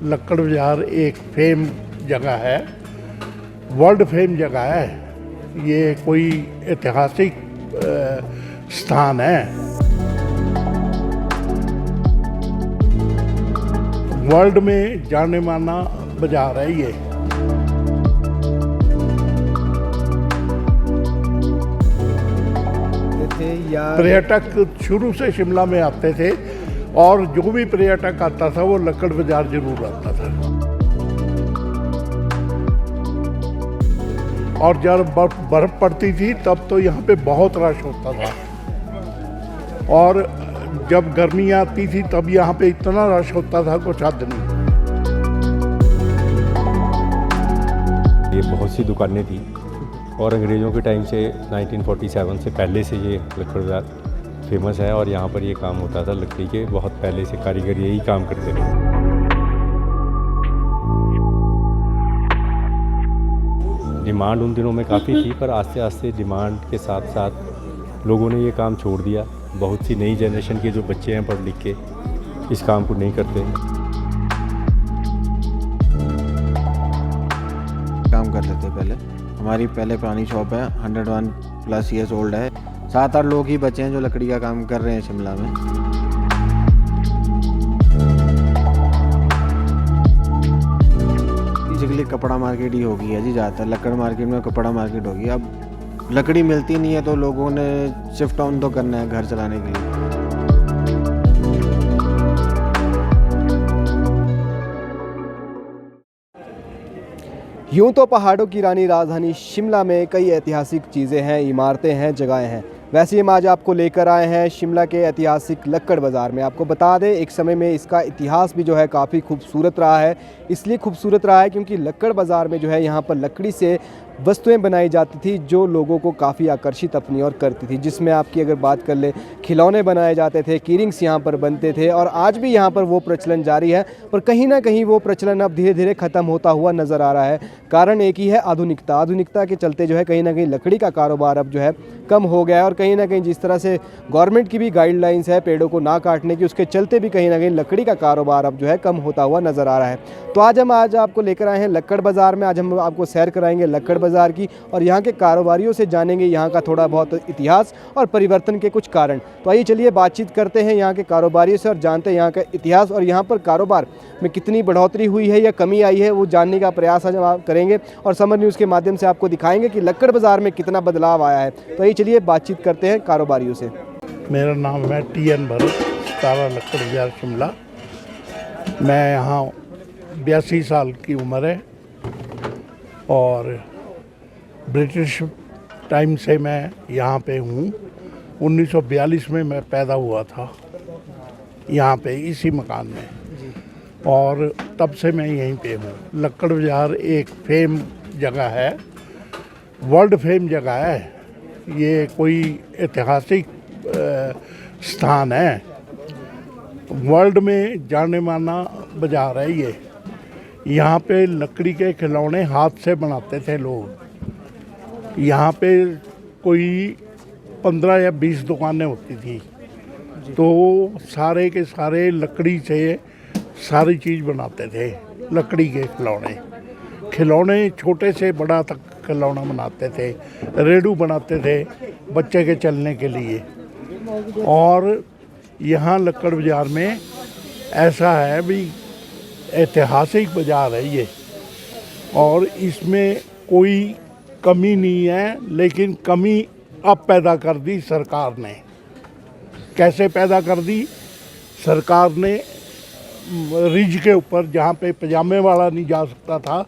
लक्कड़ बाज़ार एक फेम जगह है, वर्ल्ड फेम जगह है। ये कोई ऐतिहासिक स्थान है, वर्ल्ड में जाने माना बाज़ार है ये। पर्यटक शुरू से शिमला में आते थे और जो भी पर्यटक आता था वो लक्कड़ बाज़ार जरूर आता था। और जब बर्फ पड़ती थी तब तो यहाँ पे बहुत रश होता था, और जब गर्मी आती थी तब यहाँ पे इतना रश होता था कुछ हद नहीं। ये बहुत सी दुकानें थी और अंग्रेज़ों के टाइम से 1947 से पहले से ये लक्कड़ बाज़ार फेमस है और यहाँ पर ये काम होता था लकड़ी के, बहुत पहले से कारीगर यही काम करते थे। डिमांड उन दिनों में काफ़ी थी, पर आस्ते आस्ते डिमांड के साथ साथ लोगों ने ये काम छोड़ दिया। बहुत सी नई जनरेशन के जो बच्चे हैं पढ़ लिख के इस काम को नहीं करते। काम कर लेते पहले, हमारी पहले पुरानी शॉप है, 101+ ईयर्स ओल्ड है। 7-8 लोग ही बचे हैं जो लकड़ी का काम कर रहे हैं शिमला में। बेसिकली कपड़ा मार्केट ही होगी है जी, ज़्यादातर लकड़ मार्केट में कपड़ा मार्केट होगी। अब लकड़ी मिलती नहीं है तो लोगों ने शिफ्ट ऑन तो करना है घर चलाने के लिए। यूँ तो पहाड़ों की रानी राजधानी शिमला में कई ऐतिहासिक चीज़ें हैं, इमारतें हैं, जगहें हैं। वैसे ही हम आज आपको लेकर आए हैं शिमला के ऐतिहासिक लक्कड़ बाज़ार में। आपको बता दें, एक समय में इसका इतिहास भी जो है काफ़ी खूबसूरत रहा है। इसलिए खूबसूरत रहा है क्योंकि लक्कड़ बाज़ार में जो है यहाँ पर लकड़ी से वस्तुएं बनाई जाती थी जो लोगों को काफ़ी आकर्षित अपनी ओर करती थी। जिसमें आपकी अगर बात कर ले, खिलौने बनाए जाते थे, कीरिंग्स यहाँ पर बनते थे और आज भी यहाँ पर वो प्रचलन जारी है। पर कहीं ना कहीं वो प्रचलन अब धीरे धीरे ख़त्म होता हुआ नज़र आ रहा है। कारण एक ही है, आधुनिकता। आधुनिकता के चलते जो है कहीं ना कहीं लकड़ी का कारोबार अब जो है कम हो गया है। और कहीं ना कहीं जिस तरह से गवर्नमेंट की भी गाइडलाइंस है पेड़ों को ना काटने की, उसके चलते भी कहीं ना कहीं लकड़ी का कारोबार अब जो है कम होता हुआ नज़र आ रहा है। तो आज आपको लेकर आए हैं लक्कड़ बाज़ार में। आज हम आपको सैर कराएंगे लक्कड़ बाज़ार की और यहाँ के कारोबारियों से जानेंगे यहाँ का थोड़ा बहुत इतिहास और परिवर्तन के कुछ कारण। तो आइए चलिए बातचीत करते हैं यहाँ के कारोबारियों से और जानते हैं यहाँ का इतिहास और यहाँ पर कारोबार में कितनी बढ़ोतरी हुई है या कमी आई है, वो जानने का प्रयास आज हम करेंगे और समर न्यूज़ के माध्यम से आपको दिखाएंगे कि लक्कड़ बाज़ार में कितना बदलाव आया है। तो आइए चलिए बातचीत करते हैं कारोबारियों से। मेरा नाम है TN भरत, तारा लक्कड़ बाज़ार शिमला। मैं यहाँ 82 साल की उम्र है और ब्रिटिश टाइम से मैं यहाँ पे हूँ। 1942 में मैं पैदा हुआ था यहाँ पे इसी मकान में और तब से मैं यहीं पे हूँ। लक्कड़ बाज़ार एक फेम जगह है, वर्ल्ड फेम जगह है। ये कोई ऐतिहासिक स्थान है, वर्ल्ड में जाने माना बाज़ार है ये। यहाँ पे लकड़ी के खिलौने हाथ से बनाते थे लोग। यहाँ पे कोई 15 या 20 दुकानें होती थी, तो सारे के सारे लकड़ी से सारी चीज़ बनाते थे। लकड़ी के खिलौने छोटे से बड़ा तक खिलौना बनाते थे, रेडू बनाते थे बच्चे के चलने के लिए। और यहाँ लक्कड़ बाज़ार में ऐसा है भी ऐतिहासिक बाज़ार है ये, और इसमें कोई कमी नहीं है। लेकिन कमी अब पैदा कर दी सरकार ने। कैसे पैदा कर दी? सरकार ने रिज के ऊपर, जहाँ पे पजामे वाला नहीं जा सकता था,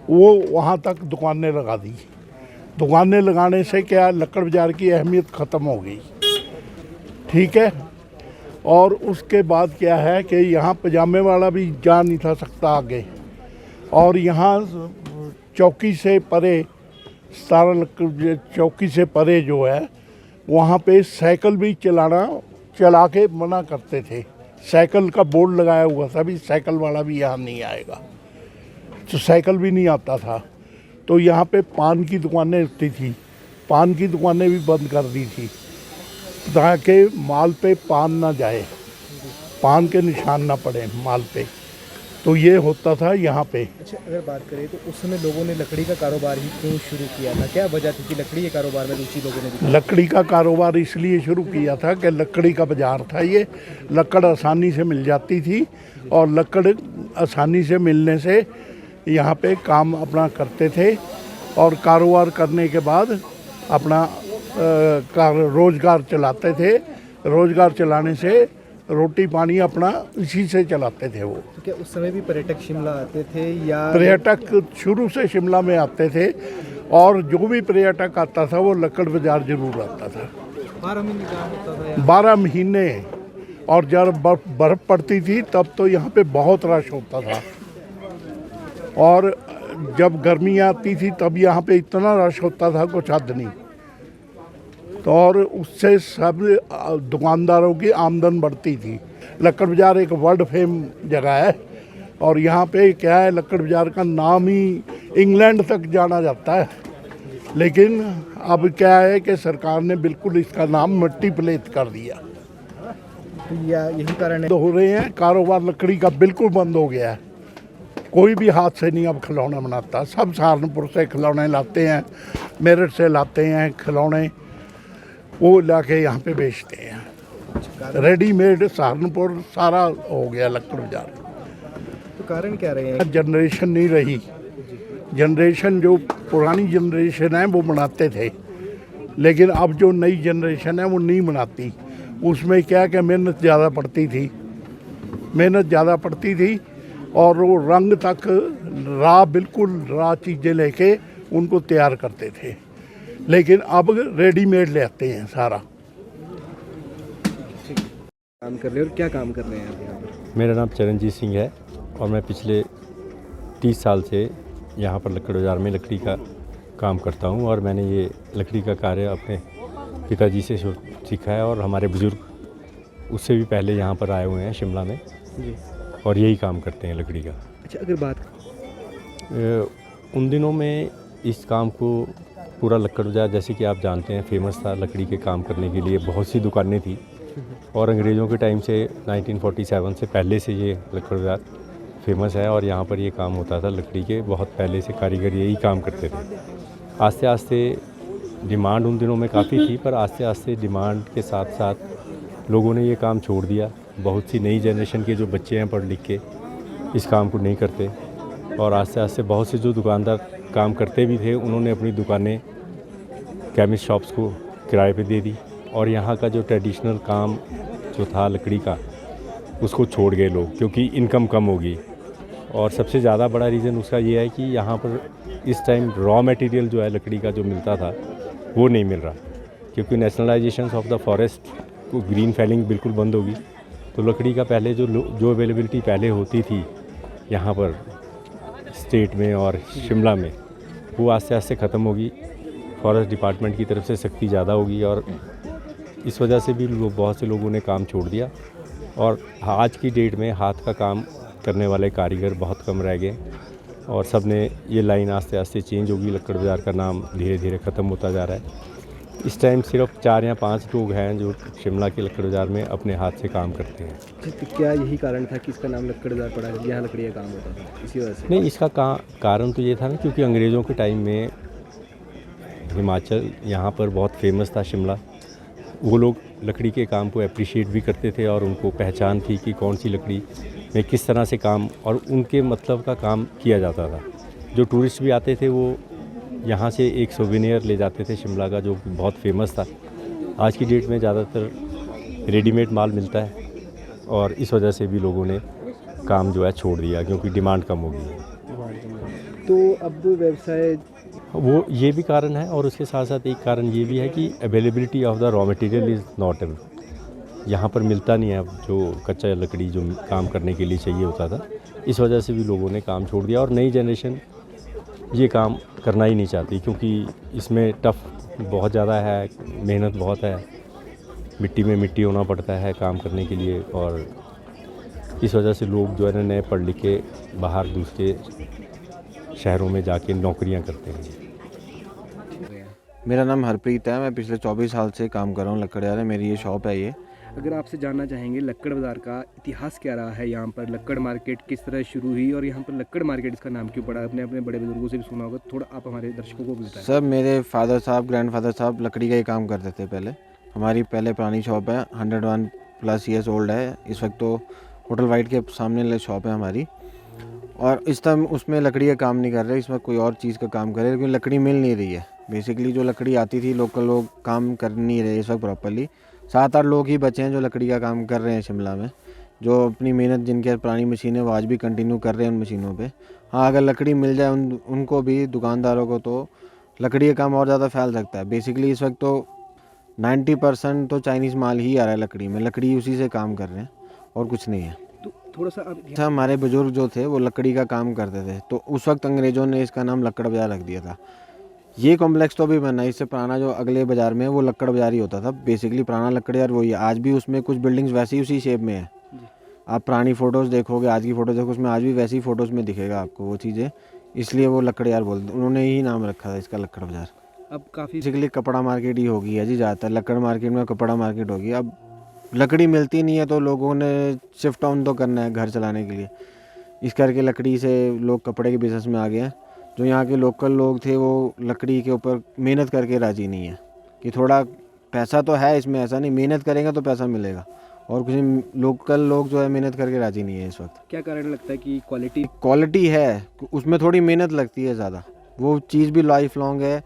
वो वहाँ तक दुकानें लगा दी। दुकानें लगाने से क्या, लक्कड़ बाज़ार की अहमियत ख़त्म हो गई। ठीक है। और उसके बाद क्या है कि यहाँ पजामे वाला भी जा नहीं था सकता आगे, और यहाँ चौकी से परे, सारा लक्कड़ चौकी से परे जो है वहाँ पे साइकिल भी चला के मना करते थे। साइकिल का बोर्ड लगाया हुआ था भी, साइकिल वाला भी यहाँ नहीं आएगा, तो साइकिल भी नहीं आता था। तो यहाँ पे पान की दुकानें होती थी, पान की दुकानें भी बंद कर दी थी ताकि माल पे पान ना जाए, पान के निशान ना पड़े माल पे। तो ये होता था यहाँ पे। अच्छा, अगर बात करें तो उस समय लोगों ने लकड़ी का कारोबार ही क्यों शुरू किया था? क्या वजह थी कि लकड़ी के कारोबार में रुचि लोगों ने दिखाई? लकड़ी का कारोबार इसलिए शुरू किया था कि लकड़ी का बाजार था, ये लकड़ आसानी से मिल जाती थी और लकड़ आसानी से मिलने से यहाँ पे काम अपना करते थे और कारोबार करने के बाद अपना रोज़गार चलाते थे। रोज़गार चलाने से रोटी पानी अपना इसी से चलाते थे वो। तो क्या उस समय भी पर्यटक शिमला आते थे या? पर्यटक शुरू से शिमला में आते थे और जो भी पर्यटक आता था वो लक्कड़ बाजार जरूर आता था। 12 महीने काम होता था? 12 महीने। और जब बर्फ़ पड़ती थी तब तो यहाँ पे बहुत रश होता था और जब गर्मी आती थी तब यहाँ पे इतना रश होता था कुछ हद नहीं। तो और उससे सब दुकानदारों की आमदन बढ़ती थी। लक्कड़ बाज़ार एक वर्ल्ड फेम जगह है और यहाँ पे क्या है, लक्कड़ बाज़ार का नाम ही इंग्लैंड तक जाना जाता है। लेकिन अब क्या है कि सरकार ने बिल्कुल इसका नाम मिट्टी प्लेट कर दिया। या यही कारण है? तो हो रहे हैं, कारोबार लकड़ी का बिल्कुल बंद हो गया है। कोई भी हाथ से नहीं अब खिलौना बनाता, सब सहारनपुर से खिलौने लाते हैं, मेरठ से लाते हैं खिलौने, वो लाके यहाँ पे बेचते हैं। रेडीमेड सहारनपुर सारा हो गया लक्कड़ बाजार। तो कारण क्या रहे हैं? जनरेशन नहीं रही। जनरेशन जो पुरानी जनरेशन है वो बनाते थे, लेकिन अब जो नई जनरेशन है वो नहीं बनाती। उसमें क्या कि मेहनत ज़्यादा पड़ती थी और वो रंग तक बिल्कुल रॉ चीज़ें लेके उनको तैयार करते थे, लेकिन अब रेडीमेड ले आते हैं सारा। काम कर रहे हैं और क्या काम कर रहे हैं आप यहाँ पर? मेरा नाम चरणजीत सिंह है और मैं पिछले 30 साल से यहाँ पर लक्कड़ बाज़ार में लकड़ी का काम करता हूँ और मैंने ये लकड़ी का कार्य अपने पिताजी से सीखा है और हमारे बुज़ुर्ग उससे भी पहले यहाँ पर आए हुए हैं शिमला में जी। और यही काम करते हैं लकड़ी का। अच्छा, अगर बात उन दिनों में इस काम को पूरा लक्कड़ बाज़ार, जैसे कि आप जानते हैं, फेमस था लकड़ी के काम करने के लिए। बहुत सी दुकानें थी और अंग्रेज़ों के टाइम से 1947 से पहले से ये लक्कड़ बाज़ार फेमस है और यहाँ पर ये काम होता था लकड़ी के। बहुत पहले से कारीगर यही काम करते थे। आस्ते आस्ते डिमांड उन दिनों में काफ़ी थी, पर आस्ते आस्ते डिमांड के साथ साथ लोगों ने ये काम छोड़ दिया। बहुत सी नई जनरेशन के जो बच्चे हैं पढ़ लिख के इस काम को नहीं करते और आस्ते आस्ते बहुत से जो दुकानदार काम करते भी थे उन्होंने अपनी दुकानें केमिस्ट शॉप्स को किराए पे दे दी और यहाँ का जो ट्रेडिशनल काम जो था लकड़ी का उसको छोड़ गए लोग, क्योंकि इनकम कम होगी। और सबसे ज़्यादा बड़ा रीज़न उसका ये है कि यहाँ पर इस टाइम रॉ मटेरियल जो है लकड़ी का जो मिलता था वो नहीं मिल रहा, क्योंकि नेशनलाइजेशन ऑफ द फॉरेस्ट को ग्रीन फेलिंग बिल्कुल बंद होगी। तो लकड़ी का पहले जो अवेलेबिलिटी पहले होती थी यहाँ पर स्टेट में और शिमला में, वो आस्ते आस्ते ख़त्म होगी। फॉरेस्ट डिपार्टमेंट की तरफ से सख्ती ज़्यादा होगी और इस वजह से भी बहुत से लोगों ने काम छोड़ दिया और आज की डेट में हाथ का काम करने वाले कारीगर बहुत कम रह गए और सब ने ये लाइन आस्ते आस्ते चेंज होगी। लक्कड़ बाज़ार का नाम धीरे धीरे ख़त्म होता जा रहा है। इस टाइम सिर्फ 4 या 5 लोग हैं जो शिमला के लक्कड़ बाज़ार में अपने हाथ से काम करते हैं। तो क्या यही कारण था कि इसका नाम लक्कड़ बाज़ार पड़ा है, यहाँ लकड़ी का काम होता था, इसी वजह से? नहीं, इसका कारण तो ये था ना, क्योंकि अंग्रेज़ों के टाइम में हिमाचल यहाँ पर बहुत फेमस था शिमला। वो लोग लकड़ी के काम को अप्रिशिएट भी करते थे और उनको पहचान थी कि कौन सी लकड़ी में किस तरह से काम और उनके मतलब का काम किया जाता था। जो टूरिस्ट भी आते थे वो यहाँ से एक सोवेनियर ले जाते थे शिमला का, जो बहुत फेमस था। आज की डेट में ज़्यादातर रेडीमेड माल मिलता है और इस वजह से भी लोगों ने काम जो है छोड़ दिया, क्योंकि डिमांड कम हो गई है। तो अब व्यवसाय वो ये भी कारण है और उसके साथ साथ एक कारण ये भी है कि availability of the raw material is not यहाँ पर मिलता नहीं है। अब जो कच्चा लकड़ी जो काम करने के लिए चाहिए होता था, इस वजह से भी लोगों ने काम छोड़ दिया और नई जनरेशन ये काम करना ही नहीं चाहती, क्योंकि इसमें टफ बहुत ज़्यादा है, मेहनत बहुत है, मिट्टी में मिट्टी होना पड़ता है काम करने के लिए और इस वजह से लोग जो है नए पढ़ लिख के बाहर दूसरे शहरों में जाके नौकरियां करते हैं। मेरा नाम हरप्रीत है। मैं पिछले 24 साल से काम कर रहा हूँ लक्कड़ बाज़ार में। मेरी ये शॉप है। ये अगर आपसे जानना चाहेंगे लक्कड़ बाज़ार का इतिहास क्या रहा है, यहाँ पर लक्कड़ मार्केट किस तरह शुरू हुई और यहाँ पर लक्कड़ मार्केट इसका नाम क्यों पड़ा, अपने अपने बड़े बुजुर्गों से भी सुना होगा, थोड़ा आप हमारे दर्शकों को भी बताएं। सब मेरे फादर साहब ग्रैंडफादर साहब लकड़ी का ही काम करते थे पहले। हमारी पहले पुरानी शॉप है, 101+ ईयर्स ओल्ड है। इस वक्त तो होटल वाइट के सामने शॉप है हमारी, और इस टाइम उसमें लकड़ी का काम नहीं कर रहे, इसमें कोई और चीज़ का काम कर रहे हैं, क्योंकि लकड़ी मिल नहीं रही है। बेसिकली जो लकड़ी आती थी लोकल लोग काम कर नहीं रहे इस वक्त प्रॉपरली। 7-8 लोग ही बचे हैं जो लकड़ी का काम कर रहे हैं शिमला में, जो अपनी मेहनत जिनके पुरानी मशीनें वो आज भी कंटिन्यू कर रहे हैं उन मशीनों पे। हाँ, अगर लकड़ी मिल जाए उनको भी, दुकानदारों को, तो लकड़ी का काम और ज़्यादा फैल सकता है। बेसिकली इस वक्त तो 90% तो चाइनीज़ माल ही आ रहा है लकड़ी में, लकड़ी उसी से काम कर रहे हैं और कुछ नहीं है। तो थोड़ा सा आप अच्छा, हमारे बुजुर्ग जो थे वो लकड़ी का काम करते थे, तो उस वक्त अंग्रेज़ों ने इसका नाम लक्कड़ बाज़ार रख दिया था। ये कॉम्प्लेक्स तो अभी बना है, इससे पुराना जो अगले बाज़ार में है वो लक्कड़ बाज़ार ही होता था। बेसिकली पुराना लक्कड़ बाज़ार वही है, आज भी उसमें कुछ बिल्डिंग्स वैसे ही उसी शेप में है। आप पुरानी फ़ोटोज़ देखोगे, आज की फ़ोटोज़ देखो, उसमें आज भी वैसी फ़ोटोज़ में दिखेगा आपको वो चीज़ें, इसलिए वो लक्कड़ बाज़ार बोलते, उन्होंने ही नाम रखा था इसका लक्कड़ बाज़ार। अब काफ़ी बेसिकली कपड़ा मार्केट ही होगी है जी ज़्यादातर, लक्कड़ मार्केट में कपड़ा मार्केट होगी। अब लकड़ी मिलती नहीं है तो लोगों ने शिफ्ट ऑन तो करना है घर चलाने के लिए, इस करके लकड़ी से लोग कपड़े के बिज़नेस में आ गए हैं। जो यहाँ के लोकल लोग थे वो लकड़ी के ऊपर मेहनत करके राज़ी नहीं है, कि थोड़ा पैसा तो है इसमें, ऐसा नहीं, मेहनत करेंगे तो पैसा मिलेगा, और कुछ नहीं। लोकल लोग जो है मेहनत करके राज़ी नहीं है इस वक्त। क्या कारण लगता है कि क्वालिटी है, उसमें थोड़ी मेहनत लगती है ज़्यादा, वो चीज़ भी लाइफ लॉन्ग है,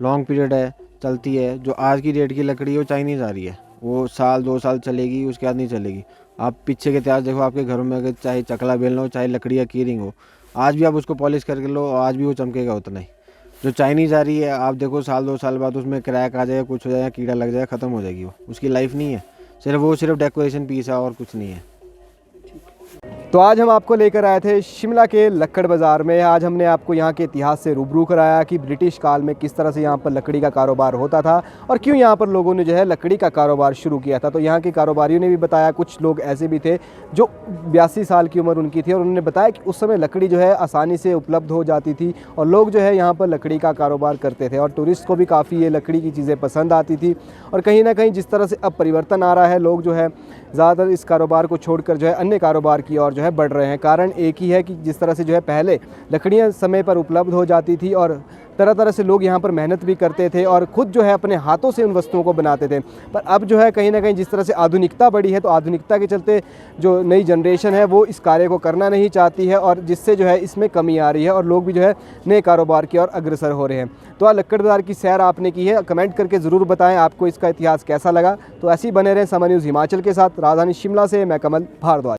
लॉन्ग पीरियड है, चलती है। जो आज की डेट की लकड़ी है वो चाइनीज़ आ रही है, वो 1-2 साल चलेगी, उसके बाद नहीं चलेगी। आप पीछे के इतिहास देखो, आपके घरों में अगर चाहे चकला बेलना हो, चाहे लकड़ी या कीरिंग हो, आज भी आप उसको पॉलिश करके लो, आज भी वो चमकेगा उतना ही। जो चाइनीज़ आ रही है, आप देखो 1-2 साल बाद उसमें क्रैक आ जाएगा, कुछ हो जाएगा, कीड़ा लग जाएगा, ख़त्म हो जाएगी वो, उसकी लाइफ नहीं है। सिर्फ डेकोरेशन पीस है और कुछ नहीं है। तो आज हम आपको लेकर आए थे शिमला के लक्कड़ बाज़ार में। आज हमने आपको यहाँ के इतिहास से रूबरू कराया कि ब्रिटिश काल में किस तरह से यहाँ पर लकड़ी का कारोबार होता था और क्यों यहाँ पर लोगों ने जो है लकड़ी का कारोबार शुरू किया था। तो यहाँ के कारोबारियों ने भी बताया, कुछ लोग ऐसे भी थे जो 82 साल की उम्र उनकी थी, और उन्होंने बताया कि उस समय लकड़ी जो है आसानी से उपलब्ध हो जाती थी और लोग जो है यहाँ पर लकड़ी का कारोबार करते थे, और टूरिस्ट को भी काफ़ी ये लकड़ी की चीज़ें पसंद आती थी। और कहीं ना कहीं जिस तरह से अब परिवर्तन आ रहा है, लोग जो है ज़्यादातर इस कारोबार को छोड़कर जो है अन्य कारोबार की ओर जो है बढ़ रहे हैं। कारण एक ही है कि जिस तरह से जो है पहले लकड़ियाँ समय पर उपलब्ध हो जाती थी और तरह तरह से लोग यहाँ पर मेहनत भी करते थे और ख़ुद जो है अपने हाथों से उन वस्तुओं को बनाते थे। पर अब जो है कहीं ना कहीं जिस तरह से आधुनिकता बढ़ी है, तो आधुनिकता के चलते जो नई जनरेशन है वो इस कार्य को करना नहीं चाहती है, और जिससे जो है इसमें कमी आ रही है और लोग भी जो है नए कारोबार की ओर अग्रसर हो रहे हैं। तो आज लक्कड़ बाज़ार की सैर आपने की है, कमेंट करके ज़रूर बताएं आपको इसका इतिहास कैसा लगा। तो ऐसे ही बने रहें समय न्यूज़ हिमाचल के साथ। राजधानी शिमला से मैं कमल भारद्वाज।